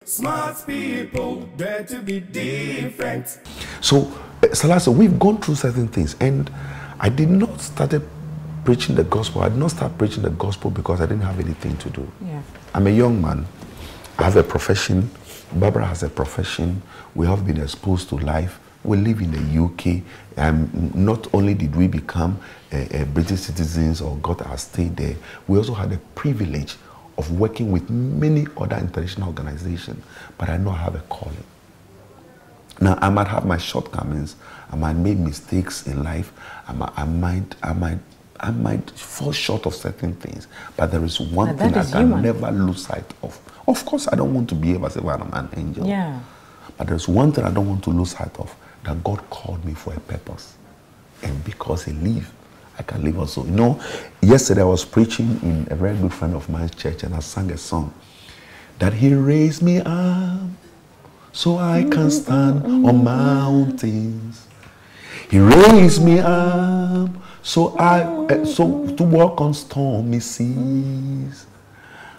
Smart people dare to be different. So, Salasa, we've gone through certain things, and I did not start preaching the gospel. I did not start preaching the gospel because I didn't have anything to do. Yeah. I'm a young man. I have a profession. Barbara has a profession. We have been exposed to life. We live in the UK. Not only did we become British citizens or got our stay there, we also had the privilege of working with many other international organizations. But I know I have a calling. Now, I might have my shortcomings. I might make mistakes in life. I might fall short of certain things. But there is one thing I can never lose sight of. Of course, I don't want to behave as if I'm an angel. Yeah. But there's one thing I don't want to lose sight of, that God called me for a purpose. And because He lives, I can live also. You know, yesterday I was preaching in a very good friend of mine's church, and I sang a song that He raised me up so I can stand on mountains. He raised me up so to walk on stormy seas.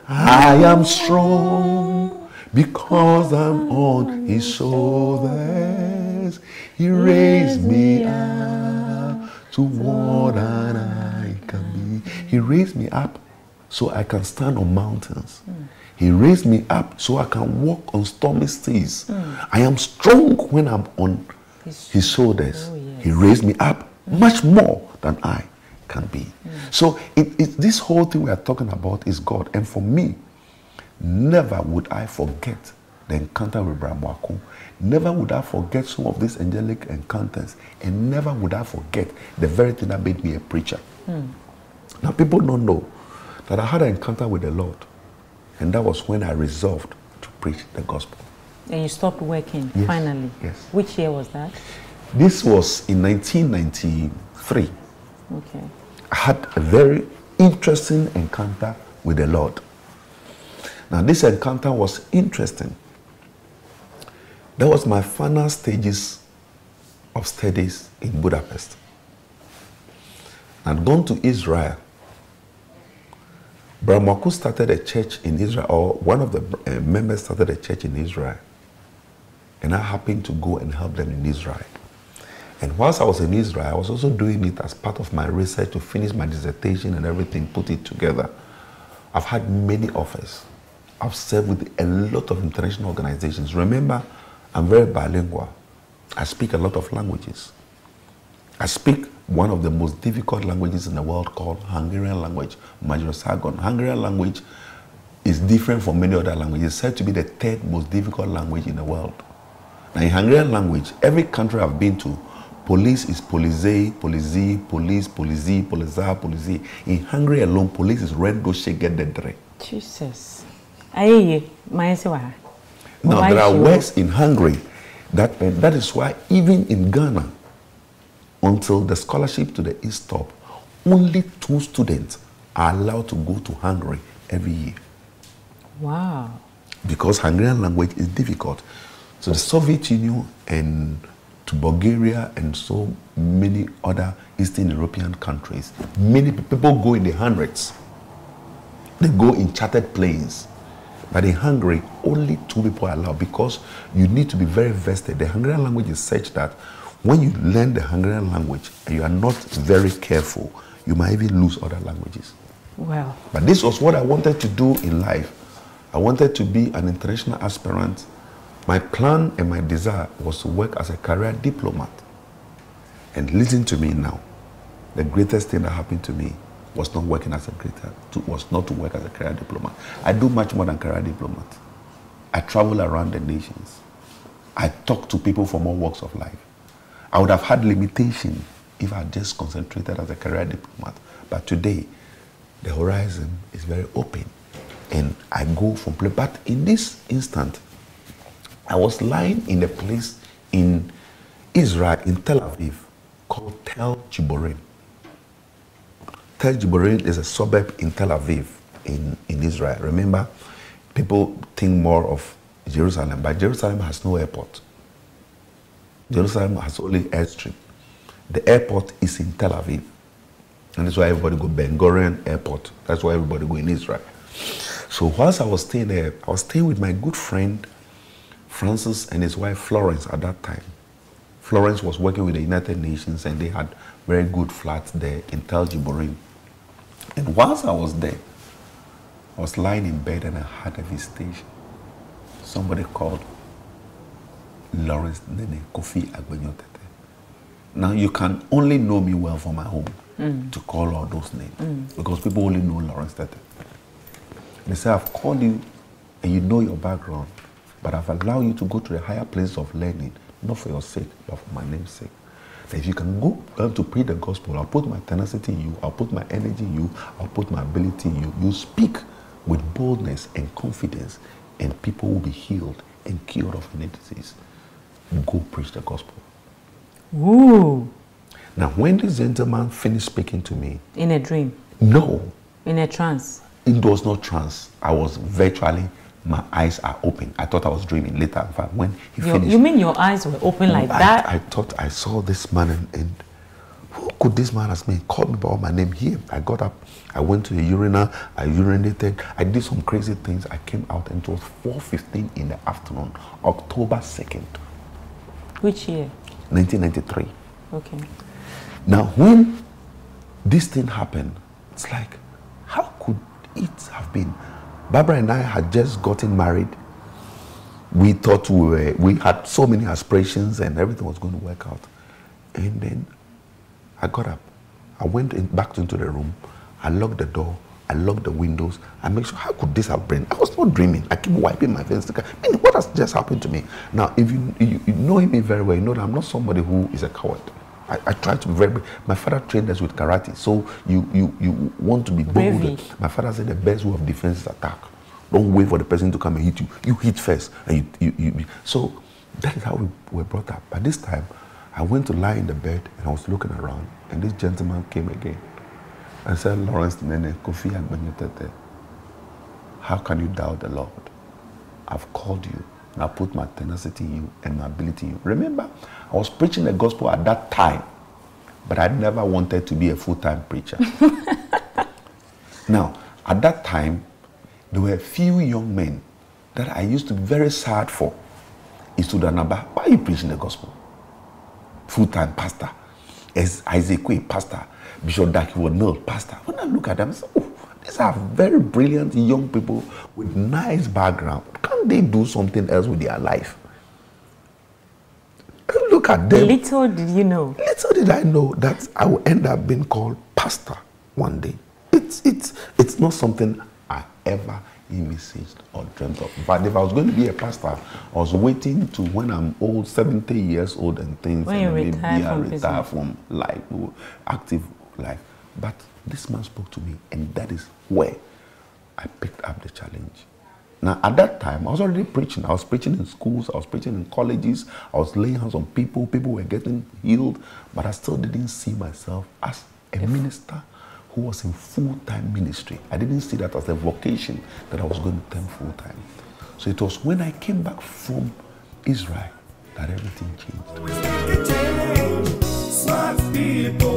I am strong because I'm on His shoulders. He raised me up to what I can be. He raised me up so I can stand on mountains. He raised me up so I can walk on stormy seas. I am strong when I'm on His shoulders. Oh, yes. He raised me up much more than I can be. So this whole thing we are talking about is God. And for me, never would I forget the encounter with Bramwaku. Never would I forget some of these angelic encounters. And never would I forget the very thing that made me a preacher. Now, people don't know that I had an encounter with the Lord. And that was when I resolved to preach the gospel. And you stopped working, Yes. finally? Yes. Which year was that? This was in 1993. Okay. I had a very interesting encounter with the Lord. Now, this encounter was interesting. That was my final stages of studies in Budapest. I'd gone to Israel. Bramwaku started a church in Israel, or one of the members started a church in Israel. And I happened to go and help them in Israel. And whilst I was in Israel, I was also doing it as part of my research to finish my dissertation and everything, put it together. I've had many offers. I've served with a lot of international organizations. Remember, I'm very bilingual. I speak a lot of languages. I speak one of the most difficult languages in the world called Hungarian language, Magyar-Sargon. Hungarian language is different from many other languages. It's said to be the third most difficult language in the world. Now, in Hungarian language, every country I've been to, police is polize, polizi, police, polizi, poliza, polizi. In Hungary alone, police is rendo shegededre. Jesus. Now, there are words in Hungary that is why even in Ghana, until the scholarship to the East stop, only 2 students are allowed to go to Hungary every year. Wow. Because Hungarian language is difficult. So the Soviet Union and to Bulgaria and so many other Eastern European countries, many people go in the hundreds. They go in chartered planes. But in Hungary, only 2 people are allowed because you need to be very vested. The Hungarian language is such that when you learn the Hungarian language and you are not very careful, you might even lose other languages. Wow. But this was what I wanted to do in life. I wanted to be an international aspirant. My plan and my desire was to work as a career diplomat. And listen to me now. The greatest thing that happened to me was not working as a was not to work as a career diplomat. I do much more than career diplomat. I travel around the nations. I talk to people from all walks of life. I would have had limitation if I had just concentrated as a career diplomat. But today, the horizon is very open. And I go from place. But in this instant, I was lying in a place in Israel, in Tel Aviv, called Tel Giborim. Tel Giborim is a suburb in Tel Aviv, in Israel. Remember, people think more of Jerusalem, but Jerusalem has no airport. Jerusalem has only airstrip. The airport is in Tel Aviv. And that's why everybody go Ben Gurion Airport. That's why everybody go in Israel. So whilst I was staying there, I was staying with my good friend Francis and his wife Florence at that time. Florence was working with the United Nations and they had very good flats there in Tel Jiborin. And whilst I was there, I was lying in bed and I had a visitation. Somebody called Lawrence Nene Kofi Agbenyo Tetteh. Now you can only know me well from my home to call all those names because people only know Lawrence Tetteh. They say, I've called you and you know your background, but I've allowed you to go to the higher place of learning, not for your sake, but for my name's sake. That if you can go to preach the gospel, I'll put my tenacity in you, I'll put my energy in you, I'll put my ability in you. You speak with boldness and confidence, and people will be healed and cured of any disease. Go preach the gospel. Ooh. Now, when this gentleman finished speaking to me... In a dream? No. In a trance? It was not trance. I was virtually, my eyes are open. I thought I was dreaming later. In fact, when he finished... You mean your eyes were open like that? I thought I saw this man and who could this man have been? He called me by my name here. I got up, I went to the urinal, I urinated, I did some crazy things. I came out and it was 4:15 in the afternoon, October 2nd. Which year? 1993. Okay. Now, when this thing happened, it's like, how could it have been? Barbara and I had just gotten married. We thought we had so many aspirations and everything was going to work out. And then I got up. I went back into the room. I locked the door. I locked the windows. I made sure, how could this have been? I was not dreaming. I keep wiping my face. I mean, what has just happened to me? Now, if you know me very well, you know that I'm not somebody who is a coward. I try to be very... My father trained us with karate, so you want to be bold. My father said the best way of defense is attack. Don't wait for the person to come and hit you. You hit first. And so that is how we were brought up. By this time, I went to lie in the bed and I was looking around, and this gentleman came again and said, Lawrence Nene Kofi Agbenyo Tetteh, how can you doubt the Lord? I've called you. And I put my tenacity in you and my ability in you. Remember, I was preaching the gospel at that time, but I never wanted to be a full-time preacher. Now, at that time, there were a few young men that I used to be very sad for. Isudanaba, why are you preaching the gospel? Full-time pastor. Isaac, pastor. Bishop Dakiwo Mill, pastor. When I look at them, I say, oh, these are very brilliant young people with nice background. Can't they do something else with their life? Look at them. Little did you know. Little did I know that I will end up being called pastor one day. It's not something I ever envisaged or dreamt of. But if I was going to be a pastor, I was waiting to when I'm old, 70 years old and things, when and you retire from life, active life. But this man spoke to me, and that is where I picked up the challenge. Now, at that time, I was already preaching. I was preaching in schools, I was preaching in colleges, I was laying hands on people, people were getting healed, but I still didn't see myself as a minister who was in full-time ministry. I didn't see that as a vocation that I was going to turn full-time. So it was when I came back from Israel that everything changed. Smart people.